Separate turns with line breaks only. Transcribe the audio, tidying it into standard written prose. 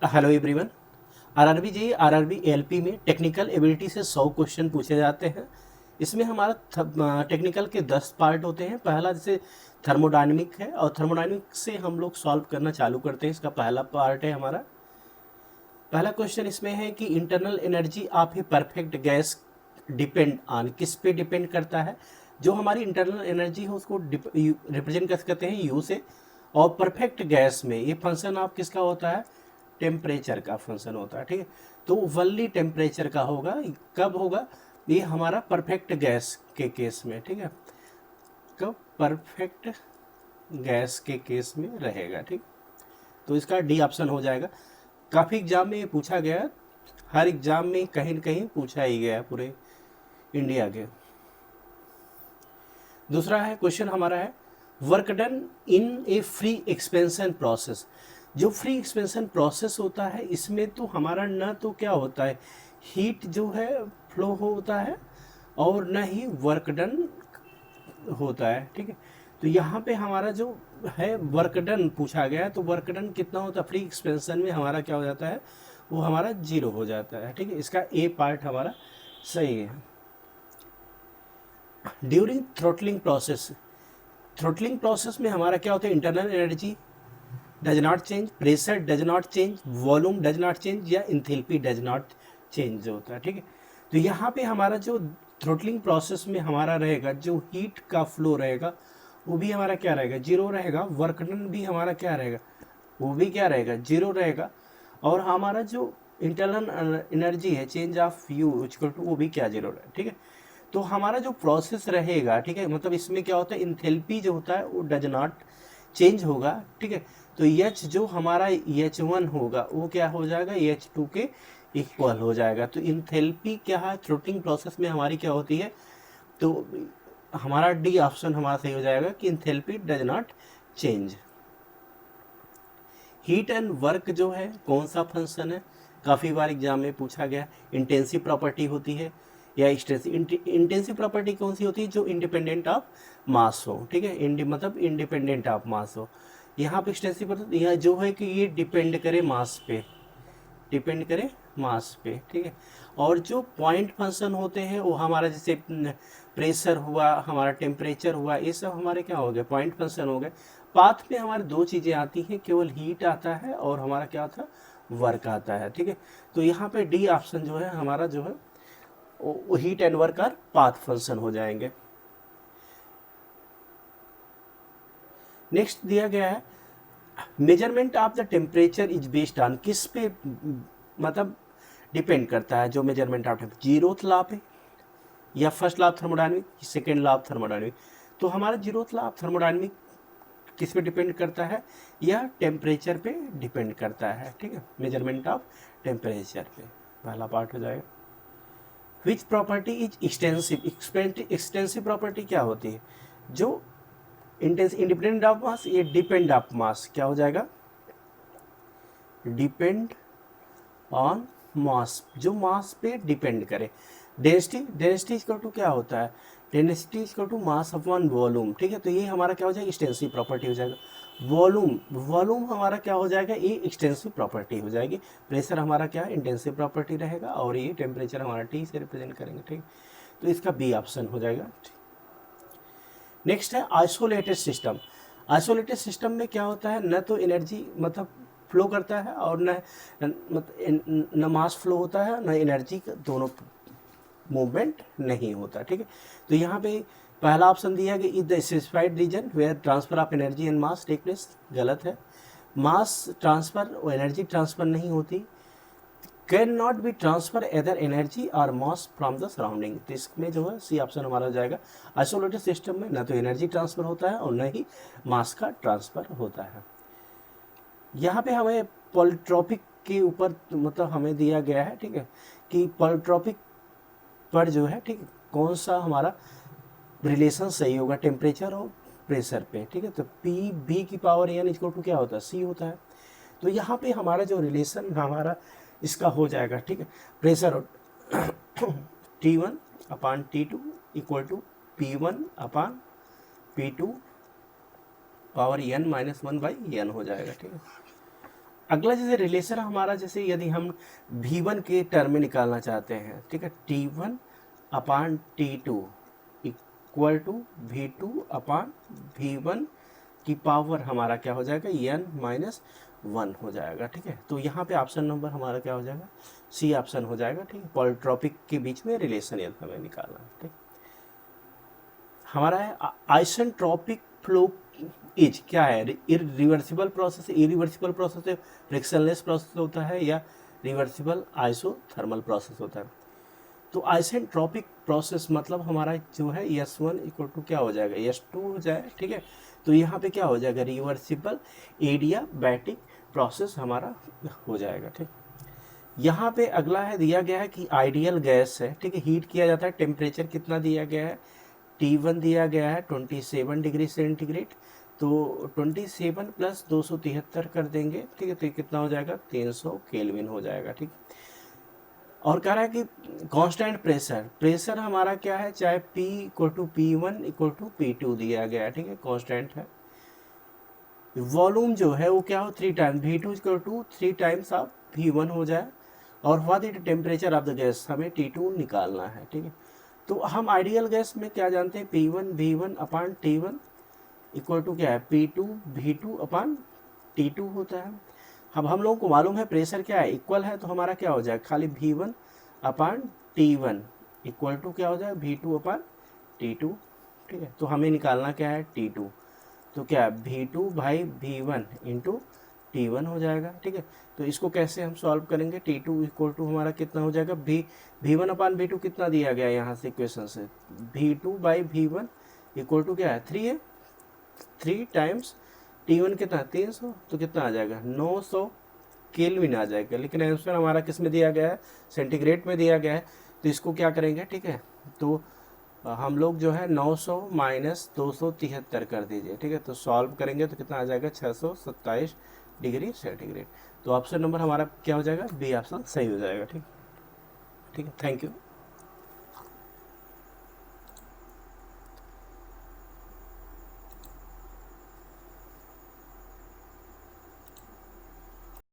Hello everyone. RRB जी RRB LP में technical ability से 100 question पूछे जाते हैं। इसमें हमारा टेक्निकल के 10 पार्ट होते हैं। पहला जैसे थर्मोडायनेमिक है और थर्मोडायनेमिक से हम लोग सॉल्व करना चालू करते हैं। इसका पहला पार्ट है हमारा। पहला क्वेश्चन इसमें है कि internal energy of a perfect gas depend on, किस पे डिपेंड करता है। जो हमारी इंटरनल एनर्जी है उसको रिप्रेजेंट कर सकते हैं यू से। और परफेक्ट गैस में ये फंक्शन ऑफ किसका होता है, टेम्परेचर का फंक्शन होता है। ठीक है, तो वनली टेम्परेचर का होगा। कब होगा ये हमारा परफेक्ट गैस के केस में। ठीक है, कब परफेक्ट गैस के केस में रहेगा। ठीक, तो इसका डी ऑप्शन हो जाएगा। काफ़ी एग्जाम में ये पूछा गया है, हर एग्जाम में कहीं न कहीं पूछा ही गया है पूरे इंडिया के। दूसरा है क्वेश्चन हमारा है work done in A free expansion process. जो फ्री एक्सपेंशन प्रोसेस होता है इसमें तो हमारा न तो क्या होता है हीट जो है फ्लो होता है और न ही वर्क डन होता है। ठीक है, तो यहाँ पे हमारा जो है वर्क डन पूछा गया है, तो वर्क डन कितना होता है फ्री एक्सपेंशन में हमारा क्या हो जाता है, वो हमारा 0 हो जाता है। ठीक है, इसका ए पार्ट हमारा सही है। During throttling process, throttling process में हमारा क्या होता है internal energy does not change, pressure does not change, volume does not change या इंथैल्पी डज नॉट चेंज होता है। ठीक है, तो यहाँ पे हमारा जो थ्रोटलिंग प्रोसेस में हमारा रहेगा जो हीट का फ्लो रहेगा वो भी हमारा क्या रहेगा 0 रहेगा। वर्क डन भी हमारा क्या रहेगा, वो भी क्या रहेगा 0 रहेगा। और हमारा जो इंटरनल एनर्जी है change of U equal to वो भी क्या 0 रहेगा। ठीक है, तो हमारा जो प्रोसेस रहेगा, ठीक है, मतलब इसमें क्या होता है इंथैल्पी जो होता है वो डज नॉट चेंज होगा। ठीक है, तो एच जो हमारा H1 होगा वो क्या हो जाएगा H2 के इक्वल हो जाएगा। तो इंथैल्पी क्या है थ्रोटलिंग प्रोसेस में हमारी क्या होती है, तो हमारा डी ऑप्शन हमारा सही हो जाएगा कि enthalpy does not change. Heat and work जो है कौन सा फंक्शन है, काफ़ी बार एग्जाम में पूछा गया। इंटेंसिव प्रॉपर्टी होती है या एक्सटेंसिव। इंटेंसिव प्रॉपर्टी कौन सी होती है, जो इंडिपेंडेंट ऑफ मास हो। ठीक है, मतलब इंडिपेंडेंट ऑफ मास हो। यहाँ पे एक्सटेंसिव यहाँ जो है कि ये डिपेंड करे मास पे, डिपेंड करे मास पे। ठीक है, और जो पॉइंट फंक्शन होते हैं वो हमारा जैसे प्रेशर हुआ, हमारा टेम्परेचर हुआ, ये सब हमारे क्या हो गए पॉइंट फंक्शन हो गए। पाथ में हमारे दो चीज़ें आती हैं, केवल हीट आता है और हमारा क्या आता है वर्क आता है। ठीक है, तो यहाँ पे डी ऑप्शन जो है हमारा जो है वो heat and work our path function हो जाएंगे। नेक्स्ट दिया गया है measurement of the temperature is based on, किस पे मतलब डिपेंड करता है जो मेजरमेंट ऑफ जीरोथ लॉ पे या first law of thermodynamic, second law of thermodynamic. तो हमारा जीरोथ लॉ ऑफ थर्मोडायनेमिक किस पे डिपेंड करता है, या टेम्परेचर पे डिपेंड करता है। ठीक है, मेजरमेंट ऑफ टेम्परेचर पे पहला पार्ट हो जाएगा। Which property is extensive, extensive property क्या होती है, जो इंडिपेंडेंट ऑफ मास, ये डिपेंड ऑफ मास क्या हो जाएगा डिपेंड ऑन मास, जो मास पे डिपेंड करे। डेंसिटी, डेंसिटी इक्वल टू क्या होता है, density equal to mass upon volume. ठीक है, तो ये हमारा क्या हो जाएगा एक्सटेंसिव प्रॉपर्टी हो जाएगा। वॉल्यूम, वॉल्यूम हमारा क्या हो जाएगा ये एक्सटेंसिव प्रॉपर्टी हो जाएगी। प्रेशर हमारा क्या इंटेंसिव प्रॉपर्टी रहेगा और ये टेम्परेचर हमारा टी से रिप्रेजेंट करेंगे। ठीक, तो इसका बी ऑप्शन हो जाएगा। नेक्स्ट है आइसोलेटेड सिस्टम। आइसोलेटेड सिस्टम में क्या होता है, न तो एनर्जी मतलब फ्लो करता है और न मास फ्लो होता है, न एनर्जी का दोनों मूवमेंट नहीं होता। ठीक है, तो यहाँ पे पहला ऑप्शन दिया कि is the specified region where transfer of energy and mass take place, गलत है। मास ट्रांसफर और एनर्जी ट्रांसफर नहीं होती। Can not be transfer either energy और मास फ्रॉम द सराउंडिंग, तो इसमें जो है सी ऑप्शन हमारा हो जाएगा। आइसोलेटेड सिस्टम में न तो एनर्जी ट्रांसफर होता है और न ही मास का ट्रांसफर होता है। यहाँ पे हमें पॉलीट्रॉपिक के ऊपर मतलब हमें दिया गया है, ठीक है, कि पॉलीट्रॉपिक पर जो है ठीक है कौन सा हमारा रिलेशन सही होगा टेम्परेचर और प्रेशर पे। ठीक है, तो पी बी की पावर एन इक्वल टू क्या होता है सी होता है। तो यहाँ पे हमारा जो रिलेशन हमारा इसका हो जाएगा, ठीक है, pressure T1 upon T2 equal to P1 upon P2 power n -1/n हो जाएगा। ठीक है, अगला जैसे रिलेशन हमारा, जैसे यदि हम V1 के टर्म में निकालना चाहते हैं, ठीक है, T1 upon T2 equal to V2 upon V1 की पावर हमारा क्या हो जाएगा, n-1 हो जाएगा, ठीक है। तो यहाँ पे ऑप्शन नंबर हमारा क्या हो जाएगा, सी ऑप्शन हो जाएगा, ठीक है। पॉलीट्रॉपिक के बीच में रिलेशन यदि हमें निकालना है, ठीक। हमारा है आइसेंट्रोपिक फ्लो इज क्या है, रिवर्सिबल प्रोसेस, इरिवर्सिबल प्रोसेस है, फ्रिक्शनलेस प्रोसेस होता है, या रिवर्सिबल आइसोथर्मल प्रोसेस होता है। तो आइसेंट्रोपिक प्रोसेस मतलब हमारा जो है S1 इक्वल टू क्या हो जाएगा, S2 हो जाए, ठीक है। तो यहाँ पे क्या हो जाएगा, रिवर्सिबल एडियाबैटिक प्रोसेस हमारा हो जाएगा, ठीक। यहाँ पे अगला है, दिया गया है कि आइडियल गैस है, ठीक है, हीट किया जाता है, टेम्परेचर कितना दिया गया है, T1 दिया गया है 27 डिग्री सेंटीग्रेड। तो 27 प्लस 273 कर देंगे, ठीक है, तो कितना हो जाएगा, 300 केल्विन हो जाएगा, ठीक। और कह रहा है कि कांस्टेंट प्रेशर हमारा क्या है, चाहे P equal to P1 equal to P2 दिया गया है, ठीक है, कांस्टेंट है। वॉल्यूम जो है वो क्या हो, 3 times V2 equal to 3 times of V1 हो जाए। और what is temperature of the gas, हमें T2 निकालना है, ठीक है। तो हम आइडियल गैस में क्या जानते हैं, P1 V1 upon T1 equal to क्या है, P2 V2 अपान T2 होता है। अब हम लोगों को मालूम है प्रेशर क्या है, इक्वल है, तो हमारा क्या हो जाए, खाली V1 upon T1 equal to क्या हो जाए, V2 अपान T2, ठीक है। तो हमें निकालना क्या है, T2, तो क्या है V2 by V1 into T1 हो जाएगा, ठीक है। तो इसको कैसे हम सॉल्व करेंगे, T2 इक्वल टू हमारा कितना हो जाएगा, V1 अपान V2 कितना दिया गया है यहाँ से इक्वेशन से, V2 by V1 equal to क्या है, 3 है, 3 टाइम्स T1 कितना 300, तो कितना आ जाएगा 900 केल्विन आ जाएगा। लेकिन आंसर हमारा किस में दिया गया है, सेंटीग्रेड में दिया गया है। तो इसको क्या करेंगे, ठीक है, तो हम लोग जो है 900 माइनस 273 कर दीजिए, ठीक है। तो सॉल्व करेंगे तो कितना आ जाएगा, 627 डिग्री सेंटीग्रेड। तो ऑप्शन नंबर हमारा क्या हो जाएगा, बी ऑप्शन सही हो जाएगा, ठीक। ठीक है, थैंक यू।